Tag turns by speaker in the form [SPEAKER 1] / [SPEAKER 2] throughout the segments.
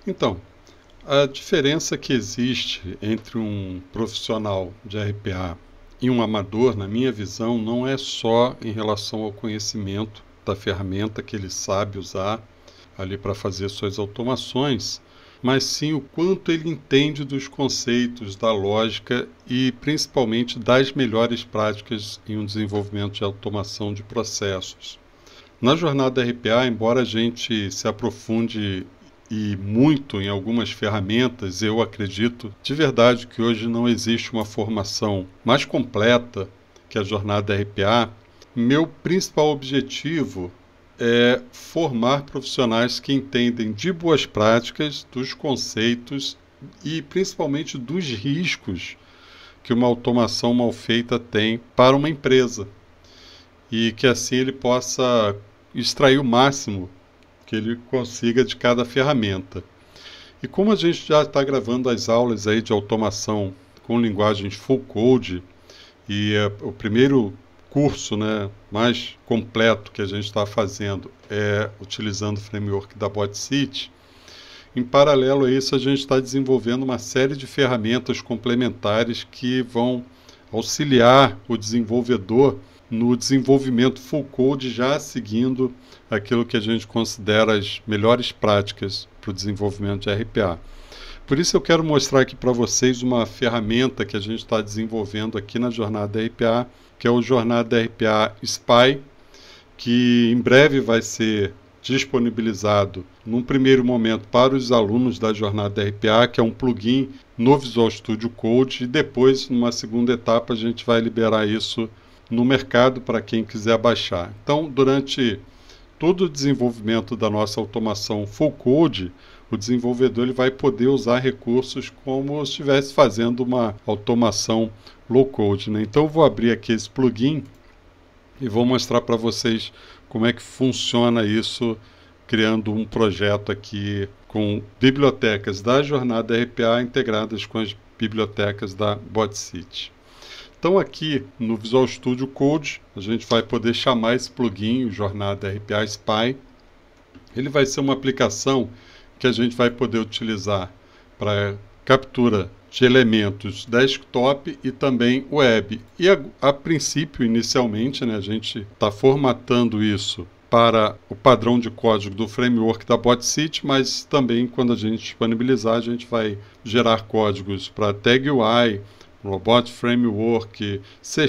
[SPEAKER 1] Então, a diferença que existe entre um profissional de RPA e um amador, na minha visão, não é só em relação ao conhecimento da ferramenta que ele sabe usar ali para fazer suas automações, mas sim o quanto ele entende dos conceitos, da lógica e principalmente das melhores práticas em um desenvolvimento de automação de processos. Na jornada RPA, embora a gente se aprofunde e muito em algumas ferramentas, eu acredito de verdade que hoje não existe uma formação mais completa que a jornada RPA. Meu principal objetivo é formar profissionais que entendem de boas práticas, dos conceitos e principalmente dos riscos que uma automação mal feita tem para uma empresa. E que assim ele possa extrair o máximo que ele consiga de cada ferramenta. E como a gente já está gravando as aulas aí de automação com linguagens full code, e o primeiro curso, né, mais completo que a gente está fazendo é utilizando o framework da BotCity, em paralelo a isso a gente está desenvolvendo uma série de ferramentas complementares que vão auxiliar o desenvolvedor no desenvolvimento full code, já seguindo aquilo que a gente considera as melhores práticas para o desenvolvimento de RPA. Por isso eu quero mostrar aqui para vocês uma ferramenta que a gente está desenvolvendo aqui na Jornada RPA, que é o Jornada RPA Spy, que em breve vai ser disponibilizado num primeiro momento para os alunos da Jornada RPA, que é um plugin no Visual Studio Code, e depois, numa segunda etapa, a gente vai liberar isso no mercado para quem quiser baixar. Então, durante todo o desenvolvimento da nossa automação full code, o desenvolvedor ele vai poder usar recursos como se estivesse fazendo uma automação low code, né? Então eu vou abrir aqui esse plugin e vou mostrar para vocês como é que funciona isso, criando um projeto aqui com bibliotecas da Jornada RPA integradas com as bibliotecas da BotCity. Então aqui no Visual Studio Code, a gente vai poder chamar esse plugin, o Jornada RPA Spy. Ele vai ser uma aplicação que a gente vai poder utilizar para captura de elementos desktop e também web. E a princípio, inicialmente, né, a gente está formatando isso para o padrão de código do framework da BotCity, mas também quando a gente disponibilizar, a gente vai gerar códigos para Tag UI, Robot Framework, C#,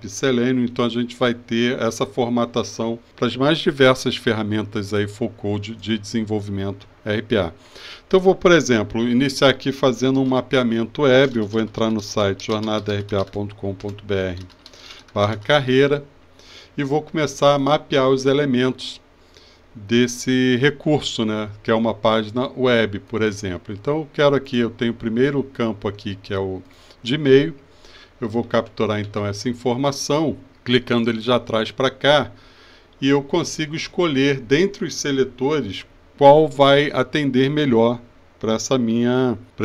[SPEAKER 1] Selenium, então a gente vai ter essa formatação para as mais diversas ferramentas aí full code de desenvolvimento RPA. Então eu vou, por exemplo, iniciar aqui fazendo um mapeamento web. Eu vou entrar no site jornadarpa.com.br/carreira e vou começar a mapear os elementos desse recurso, né, que é uma página web, por exemplo. Então eu quero aqui, eu tenho o primeiro campo aqui, que é o de e-mail. Eu vou capturar então essa informação, clicando ele já atrás para cá, e eu consigo escolher dentre os seletores qual vai atender melhor para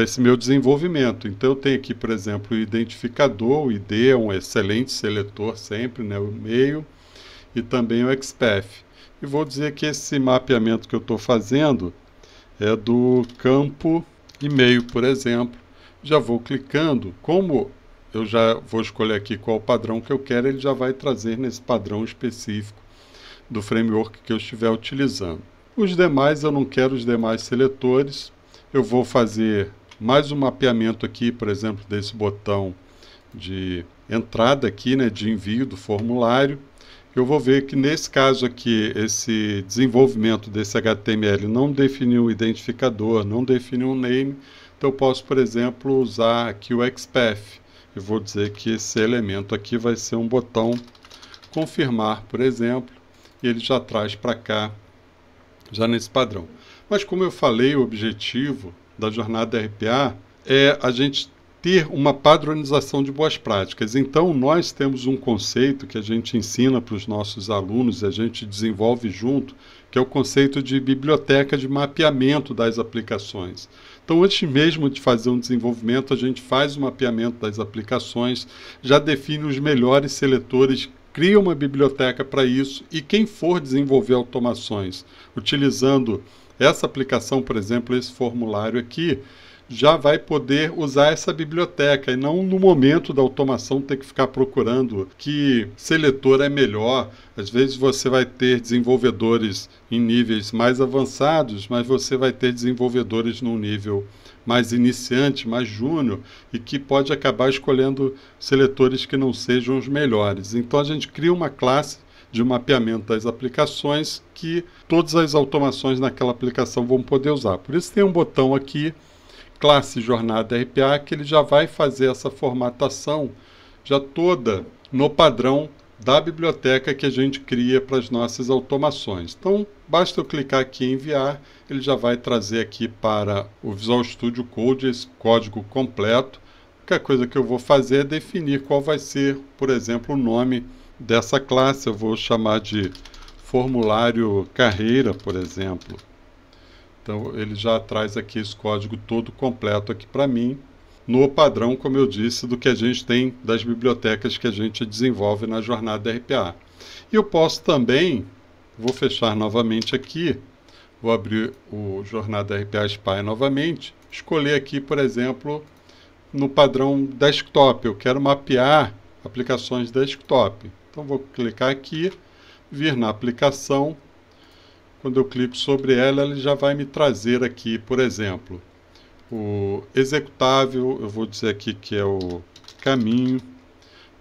[SPEAKER 1] esse meu desenvolvimento. Então eu tenho aqui, por exemplo, o identificador, o ID é um excelente seletor sempre, né, o e-mail, e também o XPath. E vou dizer que esse mapeamento que eu estou fazendo é do campo e-mail, por exemplo. Já vou clicando, como eu já vou escolher aqui qual o padrão que eu quero, ele já vai trazer nesse padrão específico do framework que eu estiver utilizando. Os demais, eu não quero os demais seletores. Eu vou fazer mais um mapeamento aqui, por exemplo, desse botão de entrada aqui, né, de envio do formulário. Eu vou ver que nesse caso aqui, esse desenvolvimento desse HTML não definiu o identificador, não definiu um name. Então eu posso, por exemplo, usar aqui o XPath. Eu vou dizer que esse elemento aqui vai ser um botão confirmar, por exemplo, e ele já traz para cá, já nesse padrão. Mas como eu falei, o objetivo da jornada RPA é a gente ter uma padronização de boas práticas. Então nós temos um conceito que a gente ensina para os nossos alunos, a gente desenvolve junto, que é o conceito de biblioteca de mapeamento das aplicações. Então, antes mesmo de fazer um desenvolvimento, a gente faz o mapeamento das aplicações, já define os melhores seletores, cria uma biblioteca para isso, e quem for desenvolver automações utilizando essa aplicação, por exemplo, esse formulário aqui, já vai poder usar essa biblioteca e não no momento da automação ter que ficar procurando que seletor é melhor. Às vezes você vai ter desenvolvedores em níveis mais avançados, mas você vai ter desenvolvedores num nível mais iniciante, mais júnior, e que pode acabar escolhendo seletores que não sejam os melhores. Então a gente cria uma classe de mapeamento das aplicações que todas as automações naquela aplicação vão poder usar. Por isso tem um botão aqui, classe jornada RPA, que ele já vai fazer essa formatação já toda no padrão da biblioteca que a gente cria para as nossas automações. Então, basta eu clicar aqui em enviar, ele já vai trazer aqui para o Visual Studio Code esse código completo. A única coisa que eu vou fazer é definir qual vai ser, por exemplo, o nome dessa classe. Eu vou chamar de formulário carreira, por exemplo. Então, ele já traz aqui esse código todo completo aqui para mim, no padrão, como eu disse, do que a gente tem das bibliotecas que a gente desenvolve na jornada RPA. E eu posso também, vou fechar novamente aqui, vou abrir o jornada RPA Spy novamente, escolher aqui, por exemplo, no padrão desktop. Eu quero mapear aplicações desktop. Então, vou clicar aqui, vir na aplicação. Quando eu clico sobre ela, ele já vai me trazer aqui, por exemplo, o executável. Eu vou dizer aqui que é o caminho.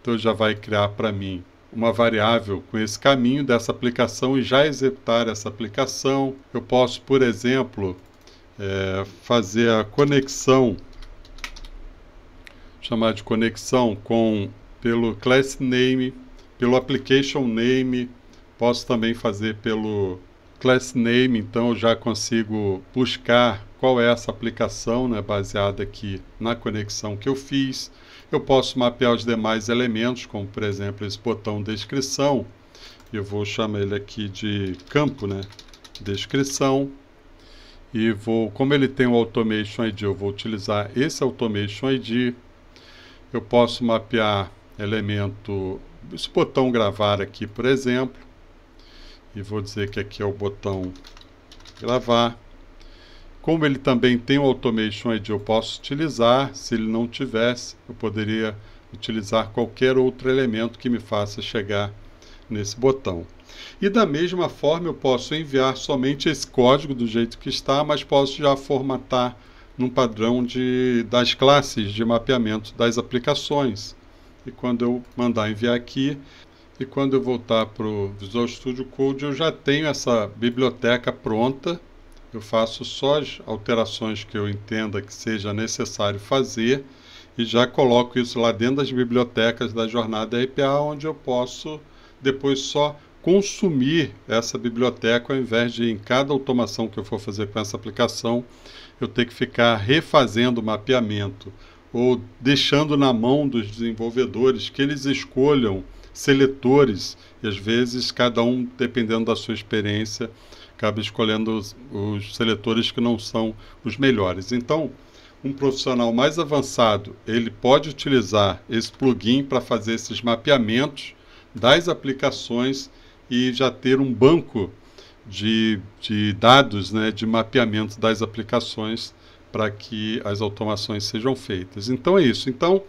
[SPEAKER 1] Então, já vai criar para mim uma variável com esse caminho dessa aplicação e já executar essa aplicação. Eu posso, por exemplo, fazer a conexão, chamar de conexão pelo class name, pelo application name. Posso também fazer pelo class name, então eu já consigo buscar qual é essa aplicação, né, baseada aqui na conexão que eu fiz. Eu posso mapear os demais elementos, como por exemplo esse botão descrição. Eu vou chamar ele aqui de campo, né, descrição. E como ele tem o Automation ID, eu vou utilizar esse Automation ID. Eu posso mapear esse botão gravar aqui, por exemplo. E vou dizer que aqui é o botão gravar. Como ele também tem o Automation ID, eu posso utilizar. Se ele não tivesse, eu poderia utilizar qualquer outro elemento que me faça chegar nesse botão. E da mesma forma eu posso enviar somente esse código do jeito que está, mas posso já formatar num padrão das classes de mapeamento das aplicações. E quando eu mandar enviar aqui, e quando eu voltar para o Visual Studio Code, eu já tenho essa biblioteca pronta. Eu faço só as alterações que eu entenda que seja necessário fazer e já coloco isso lá dentro das bibliotecas da jornada RPA, onde eu posso depois só consumir essa biblioteca, ao invés de em cada automação que eu for fazer com essa aplicação, eu ter que ficar refazendo o mapeamento ou deixando na mão dos desenvolvedores que eles escolham seletores, e às vezes cada um, dependendo da sua experiência, acaba escolhendo os seletores que não são os melhores. Então, um profissional mais avançado, ele pode utilizar esse plugin para fazer esses mapeamentos das aplicações e já ter um banco de dados, né, de mapeamento das aplicações para que as automações sejam feitas. Então é isso. Então,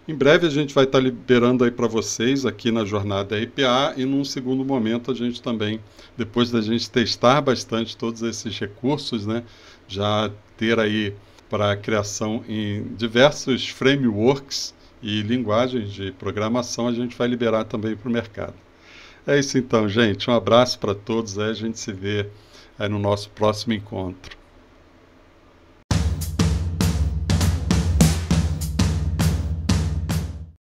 [SPEAKER 1] em breve a gente vai estar liberando aí para vocês aqui na jornada RPA e num segundo momento a gente também, depois da gente testar bastante todos esses recursos, né, já ter aí para a criação em diversos frameworks e linguagens de programação, a gente vai liberar também para o mercado. É isso então, gente. Um abraço para todos. A gente se vê aí no nosso próximo encontro.